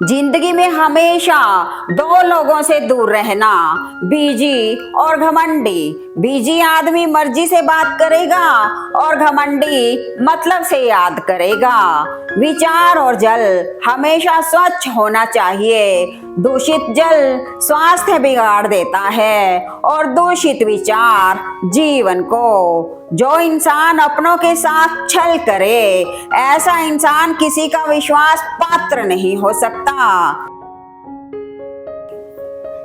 जिंदगी में हमेशा दो लोगों से दूर रहना, बीजी और घमंडी। बीजी आदमी मर्जी से बात करेगा और घमंडी मतलब से याद करेगा। विचार और जल हमेशा स्वच्छ होना चाहिए। दूषित जल स्वास्थ्य बिगाड़ देता है और दूषित विचार जीवन को। जो इंसान अपनों के साथ छल करे, ऐसा इंसान किसी का विश्वास पात्र नहीं हो सकता।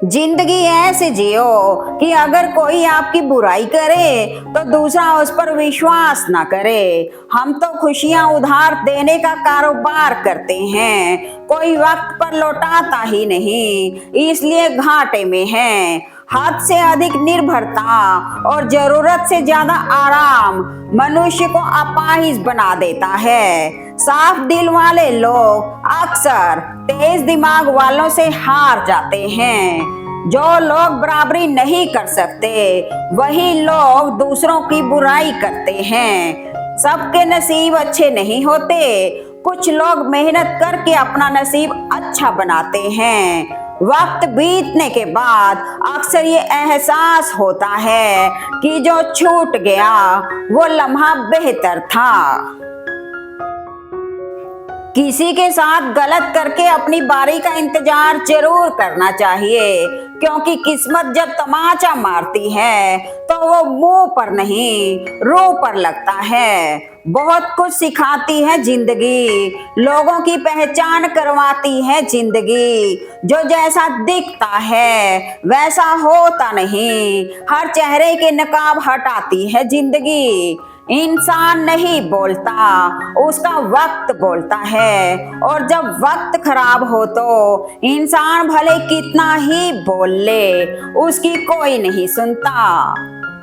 जिंदगी ऐसे जियो कि अगर कोई आपकी बुराई करे तो दूसरा उस पर विश्वास ना करे। हम तो खुशियां उधार देने का कारोबार करते हैं, कोई वक्त पर लौटाता ही नहीं, इसलिए घाटे में हैं। हद से अधिक निर्भरता और जरूरत से ज्यादा आराम मनुष्य को अपाहिज बना देता है। साफ दिल वाले लोग अक्सर तेज दिमाग वालों से हार जाते हैं। जो लोग बराबरी नहीं कर सकते, वही लोग दूसरों की बुराई करते हैं। सबके नसीब अच्छे नहीं होते, कुछ लोग मेहनत करके अपना नसीब अच्छा बनाते हैं। वक्त बीतने के बाद अक्सर ये एहसास होता है कि जो छूट गया वो लम्हा बेहतर था। किसी के साथ गलत करके अपनी बारी का इंतजार जरूर करना चाहिए, क्योंकि किस्मत जब तमाचा मारती है तो वो मुंह पर नहीं रूह पर लगता है। बहुत कुछ सिखाती है जिंदगी, लोगों की पहचान करवाती है जिंदगी। जो जैसा दिखता है वैसा होता नहीं, हर चेहरे के नकाब हटाती है जिंदगी। इंसान नहीं बोलता, उसका वक्त बोलता है, और जब वक्त खराब हो तो इंसान भले कितना ही बोल ले, उसकी कोई नहीं सुनता।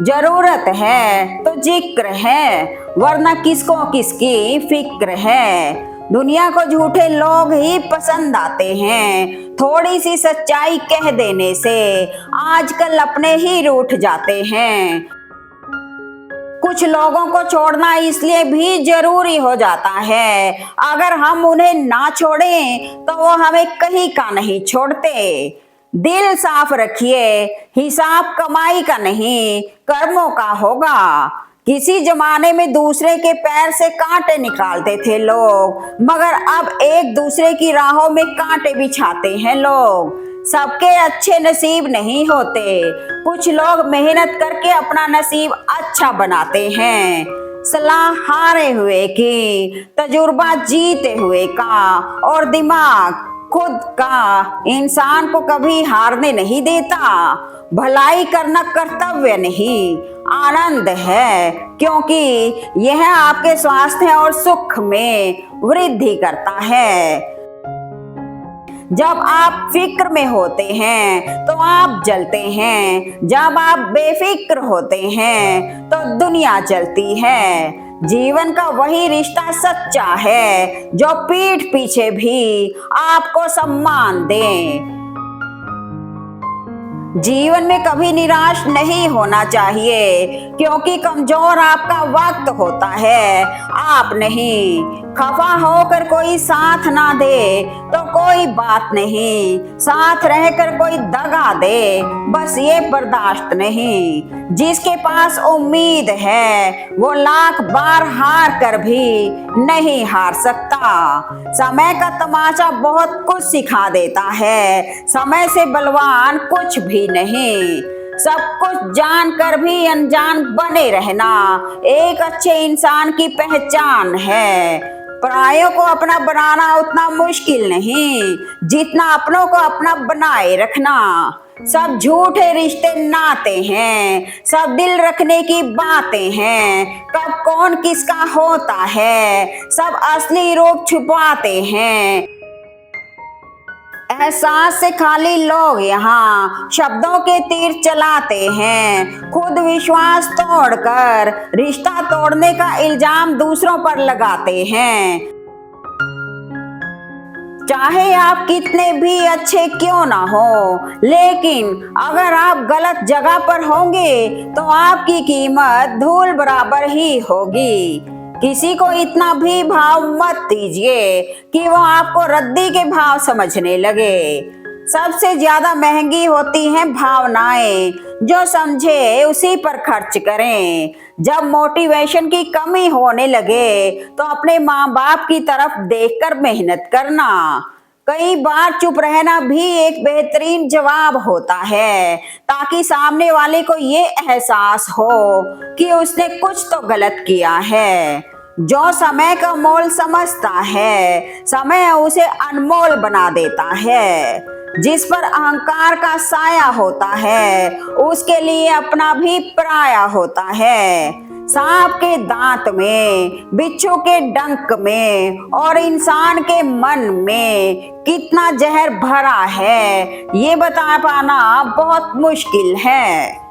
जरूरत है तो जिक्र है, वरना किसको किसकी फिक्र है। दुनिया को झूठे लोग ही पसंद आते हैं, थोड़ी सी सच्चाई कह देने से आजकल अपने ही रूठ जाते हैं। कुछ लोगों को छोड़ना इसलिए भी जरूरी हो जाता है, अगर हम उन्हें ना छोड़ें तो वो हमें कहीं का नहीं छोड़ते। दिल साफ रखिए, हिसाब कमाई का नहीं कर्मों का होगा। किसी जमाने में दूसरे के पैर से कांटे निकालते थे लोग, मगर अब एक दूसरे की राहों में कांटे बिछाते हैं लोग। सबके अच्छे नसीब नहीं होते, कुछ लोग मेहनत करके अपना नसीब अच्छा बनाते हैं। सलाह हारे हुए की, तजुर्बा जीते हुए का, और दिमाग खुद का इंसान को कभी हारने नहीं देता। भलाई करना कर्तव्य नहीं, आनंद है, क्योंकि यह आपके स्वास्थ्य और सुख में वृद्धि करता है। जब आप फिक्र में होते हैं तो आप जलते हैं, जब आप बेफिक्र होते हैं तो दुनिया चलती है। जीवन का वही रिश्ता सच्चा है जो पीठ पीछे भी आपको सम्मान दे। जीवन में कभी निराश नहीं होना चाहिए, क्योंकि कमजोर आपका वक्त होता है, आप नहीं। खफा होकर कोई साथ ना दे तो कोई बात नहीं, साथ रहकर कोई दगा दे बस ये बर्दाश्त नहीं। जिसके पास उम्मीद है वो लाख बार हार कर भी नहीं हार सकता। समय का तमाचा बहुत कुछ सिखा देता है, समय से बलवान कुछ भी नहीं। सब कुछ जानकर भी अनजान बने रहना एक अच्छे इंसान की पहचान है। परायों को अपना बनाना उतना मुश्किल नहीं जितना अपनों को अपना बनाए रखना। सब झूठे रिश्ते नाते हैं, सब दिल रखने की बातें हैं। कब कौन किसका होता है, सब असली रूप छुपाते हैं। एहसास से खाली लोग यहाँ शब्दों के तीर चलाते हैं, खुद विश्वास तोड़कर रिश्ता तोड़ने का इल्जाम दूसरों पर लगाते हैं। चाहे आप कितने भी अच्छे क्यों ना हो, लेकिन अगर आप गलत जगह पर होंगे तो आपकी कीमत धूल बराबर ही होगी। किसी को इतना भी भाव मत दीजिए कि वो आपको रद्दी के भाव समझने लगे। सबसे ज्यादा महंगी होती हैं भावनाएं, जो समझे उसी पर खर्च करें। जब मोटिवेशन की कमी होने लगे तो अपने माँ बाप की तरफ देखकर मेहनत करना। कई बार चुप रहना भी एक बेहतरीन जवाब होता है, ताकि सामने वाले को ये एहसास हो कि उसने कुछ तो गलत किया है। जो समय का मोल समझता है, समय उसे अनमोल बना देता है। जिस पर अहंकार का साया होता है, उसके लिए अपना भी पराया होता है। सांप के दांत में, बिच्छू के डंक में और इंसान के मन में कितना जहर भरा है, ये बता पाना बहुत मुश्किल है।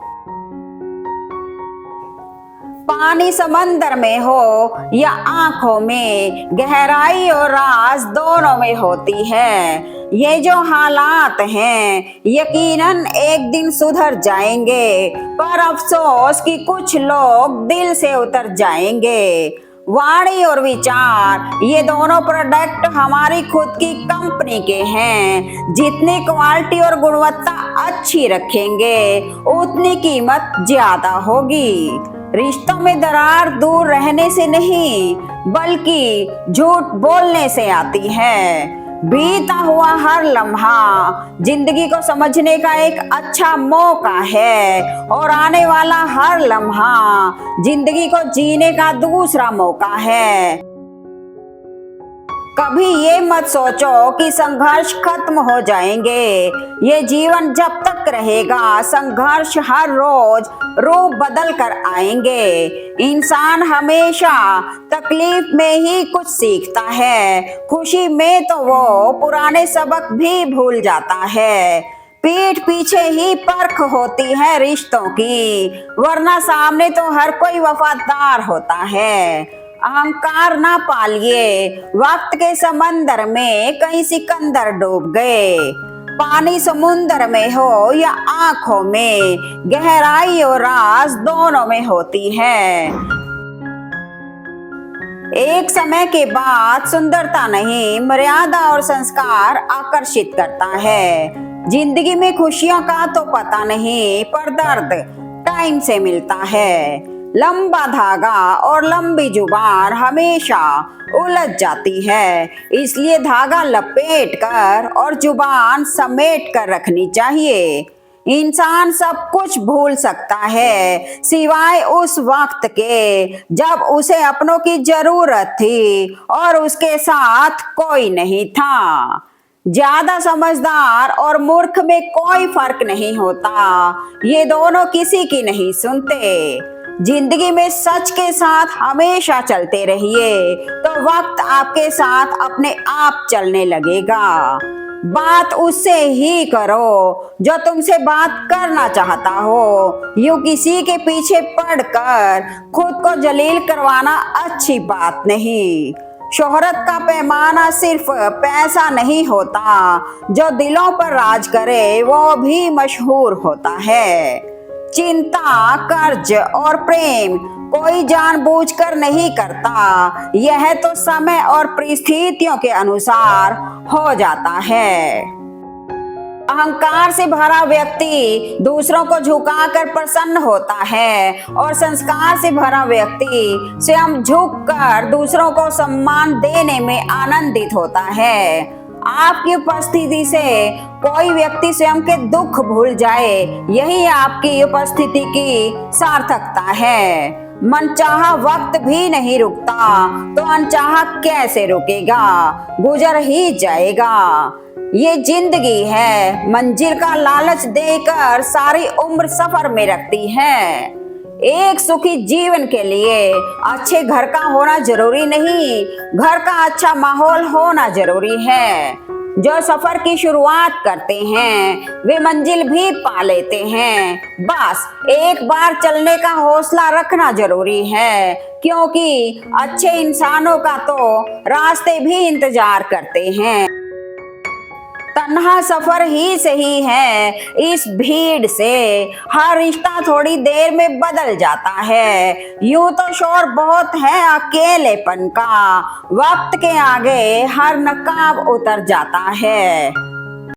पानी समंदर में हो या आंखों में, गहराई और राज दोनों में होती है। ये जो हालात हैं यकीनन एक दिन सुधर जाएंगे, पर अफसोस कि कुछ लोग दिल से उतर जाएंगे। वाणी और विचार, ये दोनों प्रोडक्ट हमारी खुद की कंपनी के हैं। जितनी क्वालिटी और गुणवत्ता अच्छी रखेंगे, उतनी कीमत ज्यादा होगी। रिश्तों में दरार दूर रहने से नहीं, बल्कि झूठ बोलने से आती है। बीता हुआ हर लम्हा जिंदगी को समझने का एक अच्छा मौका है, और आने वाला हर लम्हा जिंदगी को जीने का दूसरा मौका है। कभी ये मत सोचो कि संघर्ष खत्म हो जाएंगे। ये जीवन जब तक रहेगा, संघर्ष हर रोज रूप बदल कर आएंगे। इंसान हमेशा तकलीफ में ही कुछ सीखता है, खुशी में तो वो पुराने सबक भी भूल जाता है। पीठ पीछे ही परख होती है रिश्तों की, वरना सामने तो हर कोई वफादार होता है। अहंकार ना पालिए, वक्त के समंदर में कई सिकंदर डूब गए। पानी समुंदर में हो या आंखों में, गहराई और राज दोनों में होती है। एक समय के बाद सुंदरता नहीं, मर्यादा और संस्कार आकर्षित करता है। जिंदगी में खुशियों का तो पता नहीं, पर दर्द टाइम से मिलता है। लंबा धागा और लंबी जुबान हमेशा उलझ जाती है, इसलिए धागा लपेट कर और जुबान समेट कर रखनी चाहिए। इंसान सब कुछ भूल सकता है, सिवाय उस वक्त के जब उसे अपनों की जरूरत थी और उसके साथ कोई नहीं था। ज्यादा समझदार और मूर्ख में कोई फर्क नहीं होता, ये दोनों किसी की नहीं सुनते। जिंदगी में सच के साथ हमेशा चलते रहिए, तो वक्त आपके साथ अपने आप चलने लगेगा। बात उससे ही करो जो तुमसे बात करना चाहता हो। यूं किसी के पीछे पड़कर खुद को जलील करवाना अच्छी बात नहीं। शोहरत का पैमाना सिर्फ पैसा नहीं होता, जो दिलों पर राज करे वो भी मशहूर होता है। चिंता, कर्ज और प्रेम कोई जानबूझकर नहीं करता, यह तो समय और परिस्थितियों के अनुसार हो जाता है। अहंकार से भरा व्यक्ति दूसरों को झुकाकर प्रसन्न होता है, और संस्कार से भरा व्यक्ति स्वयं झुककर दूसरों को सम्मान देने में आनंदित होता है। आपकी उपस्थिति से कोई व्यक्ति स्वयं के दुख भूल जाए, यही आपकी उपस्थिति की सार्थकता है। मनचाहा वक्त भी नहीं रुकता, तो अनचाहा कैसे रुकेगा, गुजर ही जाएगा। ये जिंदगी है, मंजिल का लालच देकर सारी उम्र सफर में रखती है। एक सुखी जीवन के लिए अच्छे घर का होना जरूरी नहीं, घर का अच्छा माहौल होना जरूरी है। जो सफर की शुरुआत करते हैं, वे मंजिल भी पा लेते हैं। बस एक बार चलने का हौसला रखना जरूरी है, क्योंकि अच्छे इंसानों का तो रास्ते भी इंतजार करते हैं। तन्हा सफर ही सही है, इस भीड़ से हर रिश्ता थोड़ी देर में बदल जाता है। यूं तो शोर बहुत है अकेलेपन का, वक्त के आगे हर नकाब उतर जाता है।